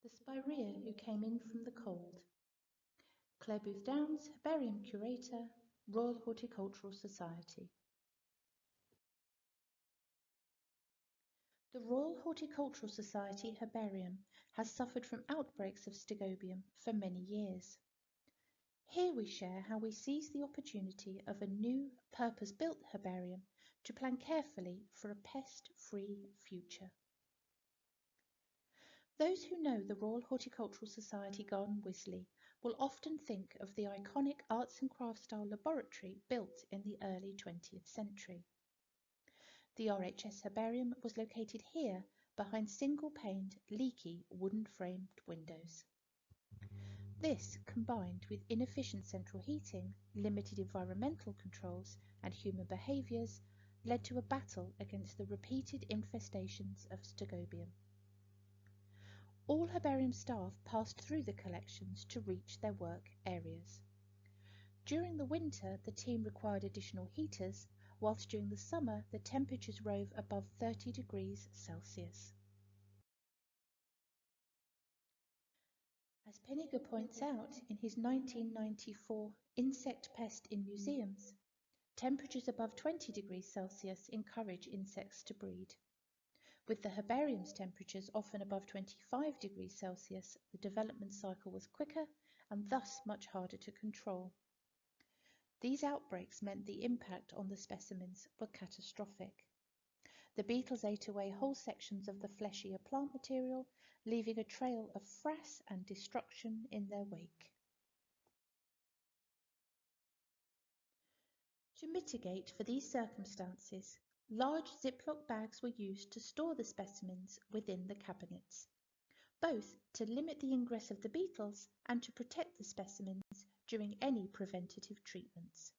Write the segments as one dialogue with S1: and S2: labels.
S1: The Spirea who came in from the cold. Clare Booth Downs, Herbarium Curator, Royal Horticultural Society. The Royal Horticultural Society Herbarium has suffered from outbreaks of Stegobium for many years. Here we share how we seize the opportunity of a new, purpose-built herbarium to plan carefully for a pest-free future. Those who know the Royal Horticultural Society Garden Wisley will often think of the iconic arts and crafts style laboratory built in the early 20th century. The RHS herbarium was located here behind single-paned, leaky, wooden-framed windows. This, combined with inefficient central heating, limited environmental controls and human behaviours, led to a battle against the repeated infestations of Stegobium. All herbarium staff passed through the collections to reach their work areas. During the winter, the team required additional heaters, whilst during the summer the temperatures rose above 30 degrees Celsius. As Penninger points out in his 1994 Insect Pest in Museums, temperatures above 20 degrees Celsius encourage insects to breed. With the herbarium's temperatures often above 25 degrees Celsius, the development cycle was quicker and thus much harder to control. These outbreaks meant the impact on the specimens were catastrophic. The beetles ate away whole sections of the fleshier plant material, leaving a trail of frass and destruction in their wake. To mitigate for these circumstances, large Ziploc bags were used to store the specimens within the cabinets, both to limit the ingress of the beetles and to protect the specimens during any preventative treatments.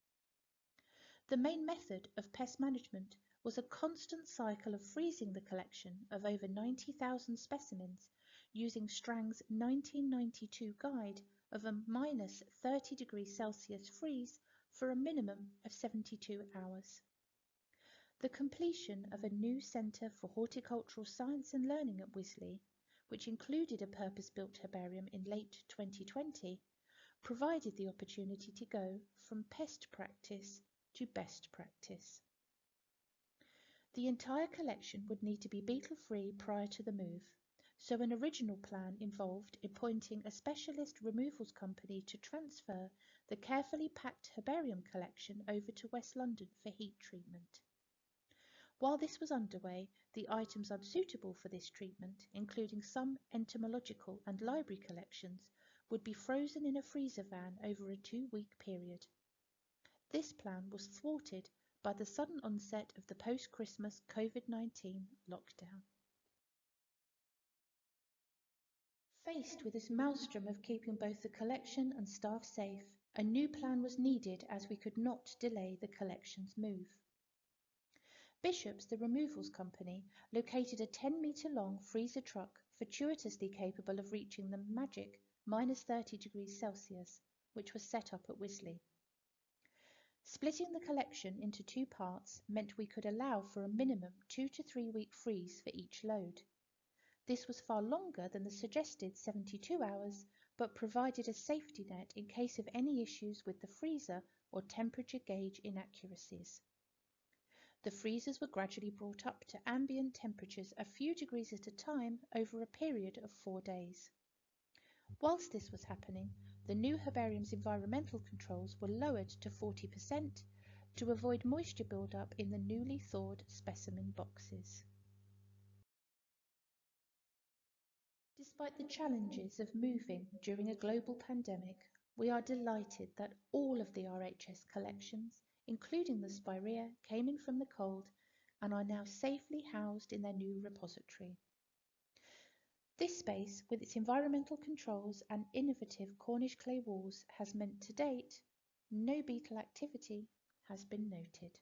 S1: The main method of pest management was a constant cycle of freezing the collection of over 90,000 specimens using Strang's 1992 guide of a minus 30 degrees Celsius freeze for a minimum of 72 hours. The completion of a new Centre for Horticultural Science and Learning at Wisley, which included a purpose-built herbarium in late 2020, provided the opportunity to go from pest practice to best practice. The entire collection would need to be beetle-free prior to the move, so an original plan involved appointing a specialist removals company to transfer the carefully packed herbarium collection over to West London for heat treatment. While this was underway, the items unsuitable for this treatment, including some entomological and library collections, would be frozen in a freezer van over a 2-week period. This plan was thwarted by the sudden onset of the post-Christmas COVID-19 lockdown. Faced with this maelstrom of keeping both the collection and staff safe, a new plan was needed as we could not delay the collection's move. Bishop's, the removals company, located a 10-metre-long freezer truck fortuitously capable of reaching the magic minus 30 degrees Celsius, which was set up at Wisley. Splitting the collection into 2 parts meant we could allow for a minimum 2 to 3 week freeze for each load. This was far longer than the suggested 72 hours, but provided a safety net in case of any issues with the freezer or temperature gauge inaccuracies. The freezers were gradually brought up to ambient temperatures a few degrees at a time over a period of 4 days. Whilst this was happening, the new herbarium's environmental controls were lowered to 40% to avoid moisture buildup in the newly thawed specimen boxes. Despite the challenges of moving during a global pandemic, we are delighted that all of the RHS collections, including the Spirea, came in from the cold and are now safely housed in their new repository. This space, with its environmental controls and innovative Cornish clay walls, has meant to date no beetle activity has been noted.